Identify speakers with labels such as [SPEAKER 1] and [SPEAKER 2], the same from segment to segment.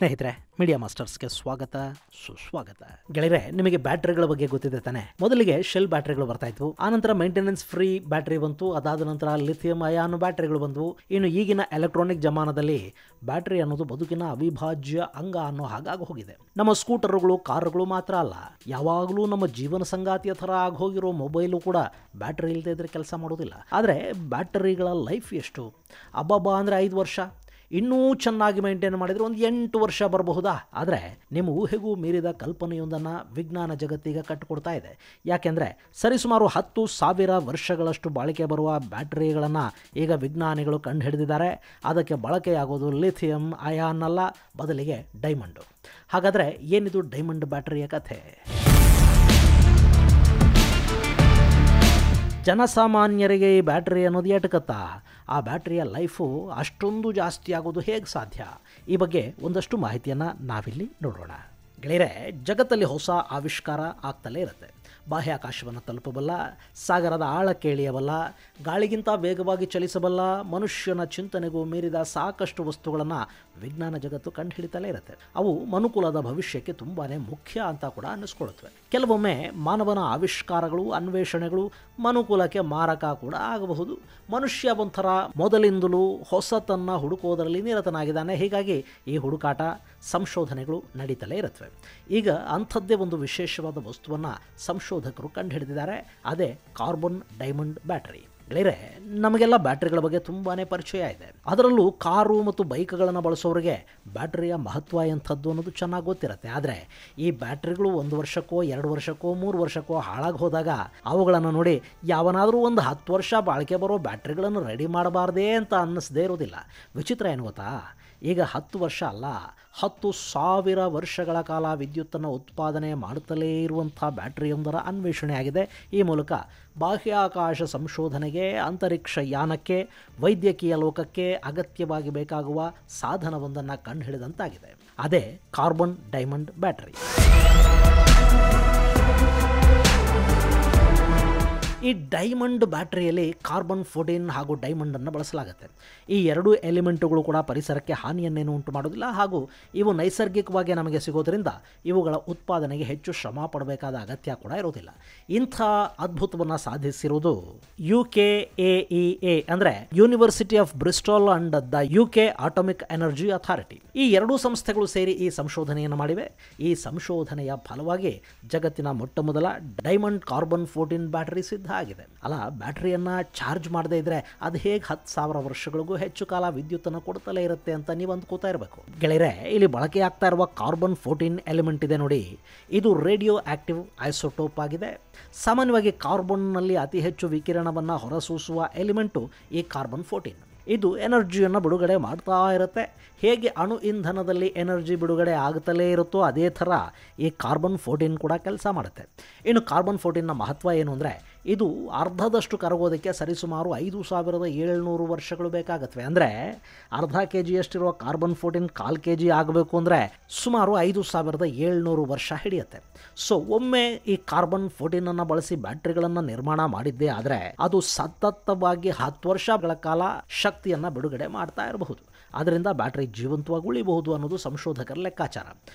[SPEAKER 1] ಸ್ನೇಹಿತರೆ, ಮೀಡಿಯಾ ಮಾಸ್ಟರ್ಸ್ಗೆ ಸ್ವಾಗತ ಸುಸ್ವಾಗತ. ಗೆಳೆಯರೆ, ನಿಮಗೆ ಬ್ಯಾಟರಿಗಳ ಬಗ್ಗೆ ಗೊತ್ತಿದೆ ತಾನೆ? ಮೊದಲಿಗೆ ಶೆಲ್ ಬ್ಯಾಟರಿಗಳು ಬರ್ತಾ ಇದ್ವು, ಆನಂತರ ಮೇಂಟೆನೆನ್ಸ್ ಫ್ರೀ ಬ್ಯಾಟರಿ ಬಂತು, ಅದಾದ ನಂತರ ಲಿಥಿಯಂ ಅಯಾನ್ ಬ್ಯಾಟರಿಗಳು ಬಂದವು. ಇನ್ನು ಈಗಿನ ಎಲೆಕ್ಟ್ರಾನಿಕ್ ಜಮಾನದಲ್ಲಿ ಬ್ಯಾಟರಿ ಅನ್ನೋದು ಬದುಕಿನ ಅವಿಭಾಜ್ಯ ಅಂಗ ಅನ್ನೋ ಹಾಗಾಗಿ ಹೋಗಿದೆ. ನಮ್ಮ ಸ್ಕೂಟರ್ಗಳು, ಕಾರುಗಳು ಮಾತ್ರ ಅಲ್ಲ, ಯಾವಾಗಲೂ ನಮ್ಮ ಜೀವನ ಸಂಗಾತಿಯ ಥರ ಆಗಿ ಹೋಗಿರೋ ಮೊಬೈಲು ಕೂಡ ಬ್ಯಾಟರಿ ಇಲ್ಲದೆ ಇದ್ರೆ ಕೆಲಸ ಮಾಡೋದಿಲ್ಲ. ಆದರೆ ಬ್ಯಾಟರಿಗಳ ಲೈಫ್ ಎಷ್ಟು? ಅಬ್ಬಬ್ಬಾ ಅಂದರೆ 5 ವರ್ಷ, ಇನ್ನೂ ಚೆನ್ನಾಗಿ ಮೇಂಟೈನ್ ಮಾಡಿದರೆ ಒಂದು 8 ವರ್ಷ ಬರಬಹುದಾ? ಆದರೆ ನಿಮ್ಮ ಊಹೆಗೂ ಮೀರಿದ ಕಲ್ಪನೆಯೊಂದನ್ನು ವಿಜ್ಞಾನ ಜಗತ್ತಿಗೆ ಕಟ್ಟಿಕೊಡ್ತಾ ಇದೆ. ಯಾಕೆಂದರೆ ಸರಿಸುಮಾರು 10,000 ವರ್ಷಗಳಷ್ಟು ಬಾಳಿಕೆ ಬರುವ ಬ್ಯಾಟರಿಗಳನ್ನು ಈಗ ವಿಜ್ಞಾನಿಗಳು ಕಂಡುಹಿಡಿದಿದ್ದಾರೆ. ಅದಕ್ಕೆ ಬಳಕೆಯಾಗೋದು ಲಿಥಿಯಂ ಅಯಾನ್ ಅಲ್ಲ, ಬದಲಿಗೆ ಡೈಮಂಡು. ಹಾಗಾದರೆ ಏನಿದು ಡೈಮಂಡ್ ಬ್ಯಾಟರಿಯ ಕಥೆ? ಜನಸಾಮಾನ್ಯರಿಗೆ ಈ ಬ್ಯಾಟ್ರಿ ಅನ್ನೋದು ಎಟಕತ್ತಾ? ಆ ಬ್ಯಾಟ್ರಿಯ ಲೈಫು ಅಷ್ಟೊಂದು ಜಾಸ್ತಿ ಆಗೋದು ಹೇಗೆ ಸಾಧ್ಯ? ಈ ಬಗ್ಗೆ ಒಂದಷ್ಟು ಮಾಹಿತಿಯನ್ನು ನಾವಿಲ್ಲಿ ನೋಡೋಣ. ಗೆಳೆಯರೆ, ಜಗತ್ತಲ್ಲಿ ಹೊಸ ಆವಿಷ್ಕಾರ ಆಗ್ತಲೇ ಇರುತ್ತೆ. ಬಾಹ್ಯಾಕಾಶವನ್ನು ತಲುಪಬಲ್ಲ, ಸಾಗರದ ಆಳಕ್ಕೆ ಇಳಿಯಬಲ್ಲ, ಗಾಳಿಗಿಂತ ವೇಗವಾಗಿ ಚಲಿಸಬಲ್ಲ, ಮನುಷ್ಯನ ಚಿಂತನೆಗೂ ಮೀರಿದ ಸಾಕಷ್ಟು ವಸ್ತುಗಳನ್ನು ವಿಜ್ಞಾನ ಜಗತ್ತು ಕಂಡುಹಿಡಿತಲೇ ಇರುತ್ತೆ. ಅವು ಮನುಕುಲದ ಭವಿಷ್ಯಕ್ಕೆ ತುಂಬಾ ಮುಖ್ಯ ಅಂತ ಕೂಡ ಅನ್ನಿಸ್ಕೊಳ್ಳುತ್ತವೆ. ಕೆಲವೊಮ್ಮೆ ಮಾನವನ ಆವಿಷ್ಕಾರಗಳು, ಅನ್ವೇಷಣೆಗಳು ಮನುಕುಲಕ್ಕೆ ಮಾರಕ ಕೂಡ ಆಗಬಹುದು. ಮನುಷ್ಯ ಒಂಥರ ಮೊದಲಿಂದಲೂ ಹೊಸತನ್ನು ಹುಡುಕೋದರಲ್ಲಿ ನಿರತನಾಗಿದ್ದಾನೆ. ಹೀಗಾಗಿ ಈ ಹುಡುಕಾಟ, ಸಂಶೋಧನೆಗಳು ನಡೀತಲೇ ಇರುತ್ತವೆ. ಈಗ ಅಂಥದ್ದೇ ಒಂದು ವಿಶೇಷವಾದ ವಸ್ತುವನ್ನು ಸಂಶೋಧಕರು ಕಂಡುಹಿಡಿದಿದ್ದಾರೆ. ಅದೇ ಕಾರ್ಬನ್ ಡೈಮಂಡ್ ಬ್ಯಾಟರಿ. ಗೆಳೆಯರೆ, ನಮಗೆಲ್ಲ ಬ್ಯಾಟ್ರಿಗಳ ಬಗ್ಗೆ ತುಂಬಾ ಪರಿಚಯ ಇದೆ. ಅದರಲ್ಲೂ ಕಾರು ಮತ್ತು ಬೈಕ್ಗಳನ್ನು ಬಳಸೋರಿಗೆ ಬ್ಯಾಟ್ರಿಯ ಮಹತ್ವ ಎಂಥದ್ದು ಅನ್ನೋದು ಚೆನ್ನಾಗಿ ಗೊತ್ತಿರುತ್ತೆ. ಆದರೆ ಈ ಬ್ಯಾಟ್ರಿಗಳು 1 ವರ್ಷಕ್ಕೋ 2 ವರ್ಷಕ್ಕೋ 3 ವರ್ಷಕ್ಕೋ ಹಾಳಾಗಿ ಹೋದಾಗ ಅವುಗಳನ್ನು ನೋಡಿ ಯಾವನಾದರೂ ಒಂದು 10 ವರ್ಷ ಬಾಳಿಕೆ ಬರೋ ಬ್ಯಾಟ್ರಿಗಳನ್ನು ರೆಡಿ ಮಾಡಬಾರ್ದೇ ಅಂತ ಅನ್ನಿಸದೇ ಇರೋದಿಲ್ಲ. ವಿಚಿತ್ರ ಏನು ಗೊತ್ತಾ? ಈಗ 10 ವರ್ಷ ಅಲ್ಲ, 10,000 ವರ್ಷಗಳ ಕಾಲ ವಿದ್ಯುತ್ತನ್ನು ಉತ್ಪಾದನೆ ಮಾಡುತ್ತಲೇ ಇರುವಂಥ ಬ್ಯಾಟರಿಯೊಂದರ ಅನ್ವೇಷಣೆ ಆಗಿದೆ. ಈ ಮೂಲಕ ಬಾಹ್ಯಾಕಾಶ ಸಂಶೋಧನೆಗೆ, ಅಂತರಿಕ್ಷ ಯಾನಕ್ಕೆ, ವೈದ್ಯಕೀಯ ಲೋಕಕ್ಕೆ ಅಗತ್ಯವಾಗಿ ಬೇಕಾಗುವ ಸಾಧನವೊಂದನ್ನು ಕಂಡುಹಿಡಿದಂತಾಗಿದೆ. ಅದೇ ಕಾರ್ಬನ್ ಡೈಮಂಡ್ ಬ್ಯಾಟರಿ. ಈ ಡೈಮಂಡ್ ಬ್ಯಾಟರಿಯಲ್ಲಿ ಕಾರ್ಬನ್ 14 ಹಾಗೂ ಡೈಮಂಡನ್ನು ಬಳಸಲಾಗುತ್ತೆ. ಈ 2 ಎಲಿಮೆಂಟುಗಳು ಕೂಡ ಪರಿಸರಕ್ಕೆ ಹಾನಿಯನ್ನೇನು ಉಂಟು ಮಾಡೋದಿಲ್ಲ, ಹಾಗೂ ಇವು ನೈಸರ್ಗಿಕವಾಗಿ ನಮಗೆ ಸಿಗೋದರಿಂದ ಇವುಗಳ ಉತ್ಪಾದನೆಗೆ ಹೆಚ್ಚು ಶ್ರಮ ಪಡಬೇಕಾದ ಅಗತ್ಯ ಕೂಡ ಇರೋದಿಲ್ಲ. ಇಂಥ ಅದ್ಭುತವನ್ನು ಸಾಧಿಸಿರುವುದು UKAEA ಅಂದರೆ university of Bristol and the UK atomic energy authority. ಈ 2 ಸಂಸ್ಥೆಗಳು ಸೇರಿ ಈ ಸಂಶೋಧನೆಯನ್ನು ಮಾಡಿವೆ. ಈ ಸಂಶೋಧನೆಯ ಫಲವಾಗಿ ಜಗತ್ತಿನ ಮೊಟ್ಟಮೊದಲ ಡೈಮಂಡ್ ಕಾರ್ಬನ್ 14 ಬ್ಯಾಟರಿ ಸಿದ್ಧ ಆಗಿದೆ. ಅಲ್ಲ, ಬ್ಯಾಟರಿಯನ್ನು ಚಾರ್ಜ್ ಮಾಡದೇ ಇದ್ರೆ ಅದು ಹೇಗೆ 10,000 ವರ್ಷಗಳಿಗೂ ಹೆಚ್ಚು ಕಾಲ ವಿದ್ಯುತ್ತನ್ನು ಕೊಡ್ತಲೇ ಇರುತ್ತೆ ಅಂತ ನೀವು ಅಂದ್ಕೋತಾ ಇರಬೇಕು. ಗೆಳೆಯರೆ, ಇಲ್ಲಿ ಬಳಕೆ ಆಗ್ತಾ ಇರುವ ಕಾರ್ಬನ್ 14 ಎಲಿಮೆಂಟ್ ಇದೆ ನೋಡಿ, ಇದು ರೇಡಿಯೋ ಆಕ್ಟಿವ್ ಐಸೋಟೋಪ್ ಆಗಿದೆ. ಸಾಮಾನ್ಯವಾಗಿ ಕಾರ್ಬನ್ನಲ್ಲಿ ಅತಿ ಹೆಚ್ಚು ವಿಕಿರಣವನ್ನು ಹೊರಸೂಸುವ ಎಲಿಮೆಂಟು ಈ ಕಾರ್ಬನ್ 14. ಇದು ಎನರ್ಜಿಯನ್ನು ಬಿಡುಗಡೆ ಮಾಡ್ತಾ ಇರುತ್ತೆ. ಹೇಗೆ ಅಣು ಇಂಧನದಲ್ಲಿ ಎನರ್ಜಿ ಬಿಡುಗಡೆ ಆಗುತ್ತಲೇ ಇರುತ್ತೋ ಅದೇ ಥರ ಈ ಕಾರ್ಬನ್ 14 ಕೂಡ ಕೆಲಸ ಮಾಡುತ್ತೆ. ಇನ್ನು ಕಾರ್ಬನ್ 14ನ ಮಹತ್ವ ಏನು ಅಂದರೆ, ಇದು ಅರ್ಧದಷ್ಟು ಕರಗೋದಕ್ಕೆ ಸರಿಸುಮಾರು 5,700 ವರ್ಷಗಳು ಬೇಕಾಗತ್ವೆ. ಅಂದರೆ ಅರ್ಧ kg ಕಾರ್ಬನ್ 14 1/4 kg ಆಗಬೇಕು ಅಂದರೆ ಸುಮಾರು 5,700 ವರ್ಷ ಹಿಡಿಯುತ್ತೆ. ಸೊ ಒಮ್ಮೆ ಈ ಕಾರ್ಬನ್ 14 ಬಳಸಿ ಬ್ಯಾಟ್ರಿಗಳನ್ನು ನಿರ್ಮಾಣ ಮಾಡಿದ್ದೇ ಆದರೆ ಅದು ಸತತವಾಗಿ 10 ವರ್ಷಗಳ ಕಾಲ ಶಕ್ತಿಯನ್ನು ಬಿಡುಗಡೆ ಮಾಡ್ತಾ ಇರಬಹುದು. ಅದರಿಂದ ಬ್ಯಾಟ್ರಿ ಜೀವಂತವಾಗಿ ಉಳಿಬಹುದು ಅನ್ನೋದು ಸಂಶೋಧಕರ ಲೆಕ್ಕಾಚಾರ.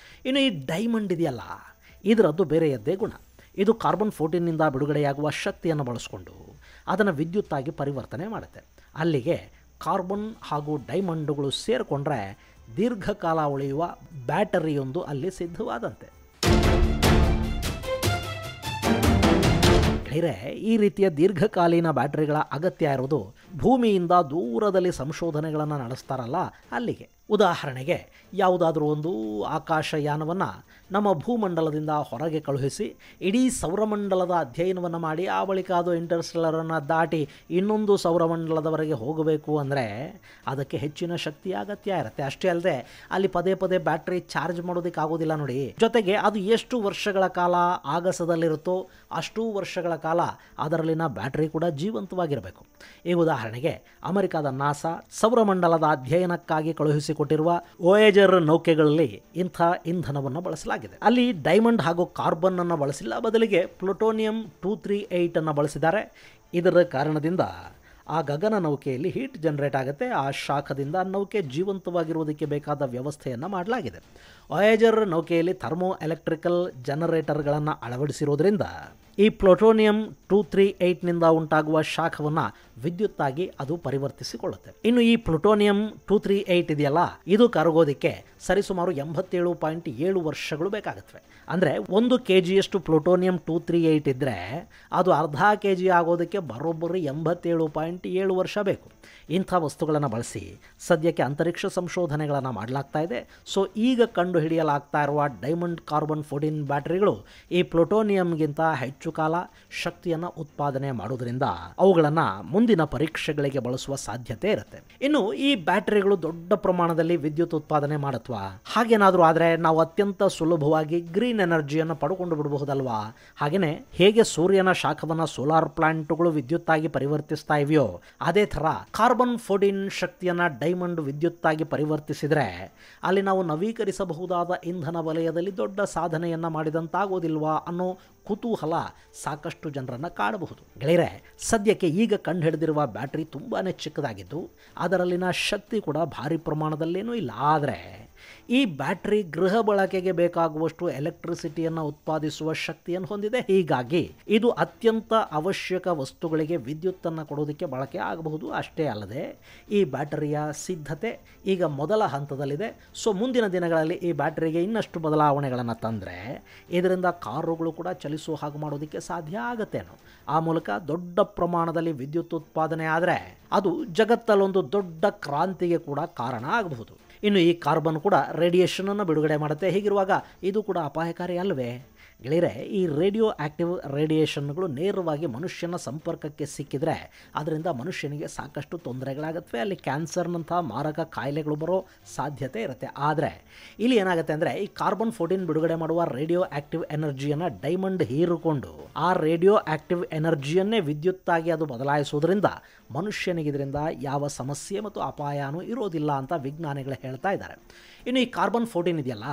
[SPEAKER 1] ಇನ್ನು ಈ ಡೈಮಂಡ್ ಇದೆಯಲ್ಲ, ಇದರದ್ದು ಬೇರೆಯದ್ದೇ ಗುಣ. ಇದು ಕಾರ್ಬನ್ 14ನಿಂದ ಬಿಡುಗಡೆಯಾಗುವ ಶಕ್ತಿಯನ್ನು ಬಳಸಿಕೊಂಡು ಅದನ್ನು ವಿದ್ಯುತ್ತಾಗಿ ಪರಿವರ್ತನೆ ಮಾಡುತ್ತೆ. ಅಲ್ಲಿಗೆ ಕಾರ್ಬನ್ ಹಾಗೂ ಡೈಮಂಡುಗಳು ಸೇರಿಕೊಂಡ್ರೆ ದೀರ್ಘಕಾಲ ಉಳಿಯುವ ಬ್ಯಾಟರಿಯೊಂದು ಅಲ್ಲಿ ಸಿದ್ಧವಾದಂತೆ. ಈ ರೀತಿಯ ದೀರ್ಘಕಾಲೀನ ಬ್ಯಾಟರಿಗಳ ಅಗತ್ಯ ಇರೋದು ಭೂಮಿಯಿಂದ ದೂರದಲ್ಲಿ ಸಂಶೋಧನೆಗಳನ್ನು ನಡೆಸ್ತಾರಲ್ಲ ಅಲ್ಲಿಗೆ. ಉದಾಹರಣೆಗೆ, ಯಾವುದಾದ್ರೂ ಒಂದು ಆಕಾಶಯಾನವನ್ನು ನಮ್ಮ ಭೂಮಂಡಲದಿಂದ ಹೊರಗೆ ಕಳುಹಿಸಿ ಇಡೀ ಸೌರಮಂಡಲದ ಅಧ್ಯಯನವನ್ನು ಮಾಡಿ ಆ ಬಳಿಕ ಅದು ಇಂಟರ್ಸ್ಟೆಲ್ಲರನ್ನು ದಾಟಿ ಇನ್ನೊಂದು ಸೌರಮಂಡಲದವರೆಗೆ ಹೋಗಬೇಕು ಅಂದರೆ ಅದಕ್ಕೆ ಹೆಚ್ಚಿನ ಶಕ್ತಿ ಅಗತ್ಯ ಇರುತ್ತೆ. ಅಷ್ಟೇ ಅಲ್ಲದೆ ಅಲ್ಲಿ ಪದೇ ಪದೇ ಬ್ಯಾಟ್ರಿ ಚಾರ್ಜ್ ಮಾಡೋದಕ್ಕಾಗೋದಿಲ್ಲ ನೋಡಿ. ಜೊತೆಗೆ ಅದು ಎಷ್ಟು ವರ್ಷಗಳ ಕಾಲ ಆಗಸದಲ್ಲಿರುತ್ತೋ ಅಷ್ಟೂ ವರ್ಷಗಳ ಕಾಲ ಅದರಲ್ಲಿನ ಬ್ಯಾಟ್ರಿ ಕೂಡ ಜೀವಂತವಾಗಿರಬೇಕು. ಈ ಉದಾಹರಣೆಗೆ ಅಮೆರಿಕದ ನಾಸಾ ಸೌರಮಂಡಲದ ಅಧ್ಯಯನಕ್ಕಾಗಿ ಕಳುಹಿಸಿಕೊಟ್ಟಿರುವ ವೋಯೇಜರ್ ನೌಕೆಗಳಲ್ಲಿ ಇಂಥ ಇಂಧನವನ್ನು ಬಳಸಲಾಗಿದೆ. ಅಲ್ಲಿ ಡೈಮಂಡ್ ಹಾಗೂ ಕಾರ್ಬನ್ ಅನ್ನು ಬಳಸಿಲ್ಲ, ಬದಲಿಗೆ ಪ್ಲುಟೋನಿಯಂ 238 ಅನ್ನು ಬಳಸಿದ್ದಾರೆ. ಇದರ ಕಾರಣದಿಂದ ಆ ಗಗನ ನೌಕೆಯಲ್ಲಿ ಹೀಟ್ ಜನರೇಟ್ ಆಗುತ್ತೆ. ಆ ಶಾಖದಿಂದ ನೌಕೆ ಜೀವಂತವಾಗಿರುವುದಕ್ಕೆ ಬೇಕಾದ ವ್ಯವಸ್ಥೆಯನ್ನು ಮಾಡಲಾಗಿದೆ. ವಾಯೇಜರ್ ನೌಕೆಯಲ್ಲಿ ಥರ್ಮೋ ಎಲೆಕ್ಟ್ರಿಕಲ್ ಜನರೇಟರ್ಗಳನ್ನು ಅಳವಡಿಸಿರೋದ್ರಿಂದ ಈ ಪ್ಲೂಟೋನಿಯಂ 238ನಿಂದ ಉಂಟಾಗುವ ಶಾಖವನ್ನು ವಿದ್ಯುತ್ತಾಗಿ ಅದು ಪರಿವರ್ತಿಸಿಕೊಳ್ಳುತ್ತೆ. ಇನ್ನು ಈ ಪ್ಲೂಟೋನಿಯಂ 238 ಇದೆಯಲ್ಲ, ಇದು ಕರಗೋದಕ್ಕೆ ಸರಿಸುಮಾರು 87.7 ವರ್ಷಗಳು ಬೇಕಾಗುತ್ತವೆ. ಅಂದರೆ 1 kgಯಷ್ಟು ಪ್ಲೂಟೋನಿಯಂ 238 ಇದ್ದರೆ ಅದು ಅರ್ಧ kg ಆಗೋದಕ್ಕೆ ಬರೋಬ್ಬರಿ 87.7 ವರ್ಷ ಬೇಕು. ಇಂಥ ವಸ್ತುಗಳನ್ನು ಬಳಸಿ ಸದ್ಯಕ್ಕೆ ಅಂತರಿಕ್ಷ ಸಂಶೋಧನೆಗಳನ್ನು ಮಾಡಲಾಗ್ತಾ ಇದೆ. ಸೊ ಈಗ ಕಂಡು ಹಿಡಿಯಲಾಗ್ತಾ ಇರುವ ಡೈಮಂಡ್ ಕಾರ್ಬನ್ 14 ಬ್ಯಾಟರಿಗಳು ಈ ಪ್ಲೂಟೋನಿಯಂಗಿಂತ ಹೆಚ್ಚು ಕಾಲ ಶಕ್ತಿಯನ್ನು ಉತ್ಪಾದನೆ ಮಾಡೋದ್ರಿಂದ ಅವುಗಳನ್ನು ಮುಂದಿನ ಪರೀಕ್ಷೆಗಳಿಗೆ ಬಳಸುವ ಸಾಧ್ಯತೆ ಇರುತ್ತೆ. ಇನ್ನು ಈ ಬ್ಯಾಟರಿಗಳು ದೊಡ್ಡ ಪ್ರಮಾಣದಲ್ಲಿ ವಿದ್ಯುತ್ ಉತ್ಪಾದನೆ ಮಾಡುತ್ತವಾ? ಹಾಗೇನಾದರೂ ಆದರೆ ನಾವು ಅತ್ಯಂತ ಸುಲಭವಾಗಿ ಗ್ರೀನ್ ಎನರ್ಜಿಯನ್ನು ಪಡ್ಕೊಂಡು ಬಿಡಬಹುದಲ್ವಾ? ಹಾಗೆಯೇ ಹೇಗೆ ಸೂರ್ಯನ ಶಾಖವನ್ನು ಸೋಲಾರ್ ಪ್ಲಾಂಟ್ಗಳು ವಿದ್ಯುತ್ತಾಗಿ ಪರಿವರ್ತಿಸ್ತಾ ಇವೆಯೋ ಅದೇ ಥರ ಕಾರ್ಬನ್ 14 ಶಕ್ತಿಯನ್ನು ಡೈಮಂಡ್ ವಿದ್ಯುತ್ತಾಗಿ ಪರಿವರ್ತಿಸಿದರೆ ಅಲ್ಲಿ ನಾವು ನವೀಕರಿಸಬಹುದಾದ ಇಂಧನ ವಲಯದಲ್ಲಿ ದೊಡ್ಡ ಸಾಧನೆಯನ್ನು ಮಾಡಿದಂತಾಗೋದಿಲ್ವಾ ಅನ್ನೋ ಕುತೂಹಲ ಸಾಕಷ್ಟು ಜನರನ್ನು ಕಾಡಬಹುದು. ಗೆಳೆಯರೆ, ಸದ್ಯಕ್ಕೆ ಈಗ ಕಂಡುಹಿಡಿದಿರುವ ಬ್ಯಾಟರಿ ತುಂಬಾ ಚಿಕ್ಕದಾಗಿದ್ದು ಅದರಲ್ಲಿನ ಶಕ್ತಿ ಕೂಡ ಭಾರಿ ಪ್ರಮಾಣದಲ್ಲೇನೂ ಇಲ್ಲ. ಆದರೆ ಈ ಬ್ಯಾಟರಿ ಗೃಹ ಬಳಕೆಗೆ ಬೇಕಾಗುವಷ್ಟು ಎಲೆಕ್ಟ್ರಿಸಿಟಿಯನ್ನು ಉತ್ಪಾದಿಸುವ ಶಕ್ತಿಯನ್ನು ಹೊಂದಿದೆ. ಹೀಗಾಗಿ ಇದು ಅತ್ಯಂತ ಅವಶ್ಯಕ ವಸ್ತುಗಳಿಗೆ ವಿದ್ಯುತ್ತನ್ನು ಕೊಡೋದಕ್ಕೆ ಬಳಕೆ ಆಗಬಹುದು. ಅಷ್ಟೇ ಅಲ್ಲದೆ ಈ ಬ್ಯಾಟರಿಯ ಸಿದ್ಧತೆ ಈಗ ಮೊದಲ ಹಂತದಲ್ಲಿದೆ. ಸೊ ಮುಂದಿನ ದಿನಗಳಲ್ಲಿ ಈ ಬ್ಯಾಟರಿಗೆ ಇನ್ನಷ್ಟು ಬದಲಾವಣೆಗಳನ್ನು ತಂದರೆ ಇದರಿಂದ ಕಾರುಗಳು ಕೂಡ ಚಲಿಸುವ ಹಾಗೆ ಮಾಡೋದಕ್ಕೆ ಸಾಧ್ಯ ಆಗುತ್ತೇನೋ. ಆ ಮೂಲಕ ದೊಡ್ಡ ಪ್ರಮಾಣದಲ್ಲಿ ವಿದ್ಯುತ್ ಉತ್ಪಾದನೆ ಆದರೆ ಅದು ಜಗತ್ತಲ್ಲೊಂದು ದೊಡ್ಡ ಕ್ರಾಂತಿಗೆ ಕೂಡ ಕಾರಣ ಆಗಬಹುದು. ಇನ್ನು ಈ ಕಾರ್ಬನ್ ಕೂಡ ರೇಡಿಯೇಷನನ್ನು ಬಿಡುಗಡೆ ಮಾಡುತ್ತೆ. ಹೀಗಿರುವಾಗ ಇದು ಕೂಡ ಅಪಾಯಕಾರಿ ಅಲ್ಲವೇ? ಗೆಳೆಯರೆ, ಈ ರೇಡಿಯೋ ಆ್ಯಕ್ಟಿವ್ ರೇಡಿಯೇಷನ್ಗಳು ನೇರವಾಗಿ ಮನುಷ್ಯನ ಸಂಪರ್ಕಕ್ಕೆ ಸಿಕ್ಕಿದರೆ ಅದರಿಂದ ಮನುಷ್ಯನಿಗೆ ಸಾಕಷ್ಟು ತೊಂದರೆಗಳಾಗುತ್ತವೆ. ಅಲ್ಲಿ ಕ್ಯಾನ್ಸರ್ನಂಥ ಮಾರಕ ಕಾಯಿಲೆಗಳು ಬರೋ ಸಾಧ್ಯತೆ ಇರುತ್ತೆ. ಆದರೆ ಇಲ್ಲಿ ಏನಾಗುತ್ತೆ ಅಂದರೆ ಈ ಕಾರ್ಬನ್ 14 ಬಿಡುಗಡೆ ಮಾಡುವ ರೇಡಿಯೋ ಆ್ಯಕ್ಟಿವ್ ಎನರ್ಜಿಯನ್ನು ಡೈಮಂಡ್ ಹೀರಿಕೊಂಡು ಆ ರೇಡಿಯೋ ಆ್ಯಕ್ಟಿವ್ ಎನರ್ಜಿಯನ್ನೇ ವಿದ್ಯುತ್ತಾಗಿ ಅದು ಬದಲಾಯಿಸೋದ್ರಿಂದ ಮನುಷ್ಯನಿಗೆ ಇದರಿಂದ ಯಾವ ಸಮಸ್ಯೆ ಮತ್ತು ಅಪಾಯನೂ ಇರೋದಿಲ್ಲ ಅಂತ ವಿಜ್ಞಾನಿಗಳು ಹೇಳ್ತಾ ಇದ್ದಾರೆ. ಇನ್ನು ಈ ಕಾರ್ಬನ್ 14 ಇದೆಯಲ್ಲ,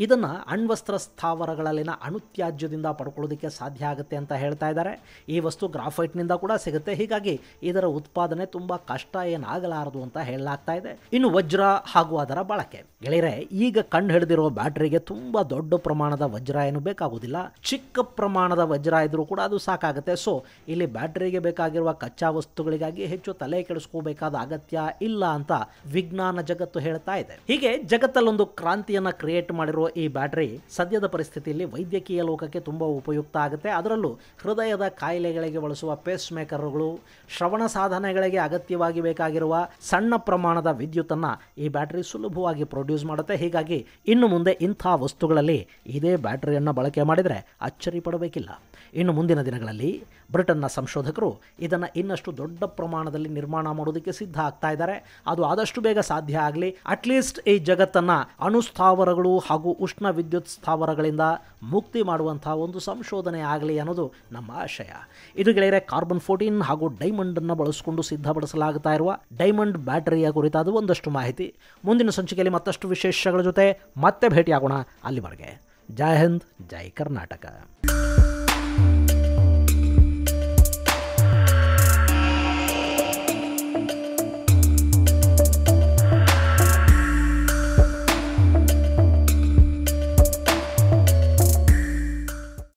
[SPEAKER 1] ಇದನ್ನು ಅಣ್ವಸ್ತ್ರ ಸ್ಥಾವರಗಳಲ್ಲಿನ ಅಣುತ್ಯಾಜ್ಯದಿಂದ ಪಡ್ಕೊಳ್ಳೋದಕ್ಕೆ ಸಾಧ್ಯ ಆಗುತ್ತೆ ಅಂತ ಹೇಳ್ತಾ ಇದ್ದಾರೆ. ಈ ವಸ್ತು ಗ್ರಾಫೈಟ್ನಿಂದ ಕೂಡ ಸಿಗುತ್ತೆ. ಹೀಗಾಗಿ ಇದರ ಉತ್ಪಾದನೆ ತುಂಬ ಕಷ್ಟ ಏನಾಗಲಾರದು ಅಂತ ಹೇಳಲಾಗ್ತಾ ಇದೆ. ಇನ್ನು ವಜ್ರ ಹಾಗೂ ಅದರ ಬಳಕೆ. ಗೆಳೆಯರೆ, ಈಗ ಕಂಡು ಹಿಡಿದಿರೋ ಬ್ಯಾಟರಿಗೆ ತುಂಬ ದೊಡ್ಡ ಪ್ರಮಾಣದ ವಜ್ರ ಏನು ಬೇಕಾಗೋದಿಲ್ಲ. ಚಿಕ್ಕ ಪ್ರಮಾಣದ ವಜ್ರ ಇದ್ರೂ ಕೂಡ ಅದು ಸಾಕಾಗುತ್ತೆ. ಸೊ ಇಲ್ಲಿ ಬ್ಯಾಟರಿಗೆ ಬೇಕಾಗಿರುವ ಕಚ್ಚಾ ವಸ್ತುಗಳಿಗಾಗಿ ಹೆಚ್ಚು ತಲೆ ಕೆಡಿಸ್ಕೋಬೇಕಾದ ಅಗತ್ಯ ಇಲ್ಲ ಅಂತ ವಿಜ್ಞಾನ ಜಗತ್ತು ಹೇಳ್ತಾ ಇದೆ. ಹೀಗೆ ಜಗತ್ತಲ್ಲೊಂದು ಕ್ರಾಂತಿಯನ್ನು ಕ್ರಿಯೇಟ್ ಮಾಡಿರುವ ಈ ಬ್ಯಾಟರಿ ಸದ್ಯದ ಪರಿಸ್ಥಿತಿಯಲ್ಲಿ ವೈದ್ಯಕೀಯ ಲೋಕಕ್ಕೆ ತುಂಬ ಉಪಯುಕ್ತ ಆಗುತ್ತೆ. ಅದರಲ್ಲೂ ಹೃದಯದ ಕಾಯಿಲೆಗಳಿಗೆ ಬಳಸುವ ಪೇಸ್ ಮೇಕರ್ಗಳು, ಶ್ರವಣ ಸಾಧನೆಗಳಿಗೆ ಅಗತ್ಯವಾಗಿ ಬೇಕಾಗಿರುವ ಸಣ್ಣ ಪ್ರಮಾಣದ ವಿದ್ಯುತ್ತನ್ನು ಈ ಬ್ಯಾಟರಿ ಸುಲಭವಾಗಿ ಪ್ರೊಡ್ಯೂಸ್ ಮಾಡುತ್ತೆ. ಹೀಗಾಗಿ ಇನ್ನು ಮುಂದೆ ಇಂಥ ವಸ್ತುಗಳಲ್ಲಿ ಇದೇ ಬ್ಯಾಟರಿಯನ್ನು ಬಳಕೆ ಮಾಡಿದರೆ ಅಚ್ಚರಿ ಪಡಬೇಕಿಲ್ಲ. ಇನ್ನು ಮುಂದಿನ ದಿನಗಳಲ್ಲಿ ಬ್ರಿಟನ್ನ ಸಂಶೋಧಕರು ಇದನ್ನು ಇನ್ನಷ್ಟು ದೊಡ್ಡ ಪ್ರಮಾಣದಲ್ಲಿ ನಿರ್ಮಾಣ ಮಾಡೋದಕ್ಕೆ ಸಿದ್ಧ ಆಗ್ತಾ ಇದ್ದಾರೆ. ಅದು ಆದಷ್ಟು ಬೇಗ ಸಾಧ್ಯ ಆಗಲಿ. ಅಟ್ಲೀಸ್ಟ್ ಈ ಜಗತ್ತನ್ನು ಅಣುಸ್ಥಾವರಗಳು ಹಾಗೂ ಉಷ್ಣ ವಿದ್ಯುತ್ ಸ್ಥಾವರಗಳಿಂದ ಮುಕ್ತಿ ಮಾಡುವಂಥ ಒಂದು ಸಂಶೋಧನೆ ಆಗಲಿ ಅನ್ನೋದು ನಮ್ಮ ಆಶಯ. ಇದು ಗೆಳೆಯರೆ, ಕಾರ್ಬನ್ 14 ಹಾಗೂ ಡೈಮಂಡನ್ನು ಬಳಸಿಕೊಂಡು ಸಿದ್ಧಪಡಿಸಲಾಗುತ್ತಾ ಇರುವ ಡೈಮಂಡ್ ಬ್ಯಾಟರಿಯ ಕುರಿತಾದ ಒಂದಷ್ಟು ಮಾಹಿತಿ. ಮುಂದಿನ ಸಂಚಿಕೆಯಲ್ಲಿ ಮತ್ತಷ್ಟು ವಿಶೇಷಗಳ ಜೊತೆ ಮತ್ತೆ ಭೇಟಿಯಾಗೋಣ. ಅಲ್ಲಿವರೆಗೆ ಜೈ ಹಿಂದ್, ಜೈ ಕರ್ನಾಟಕ.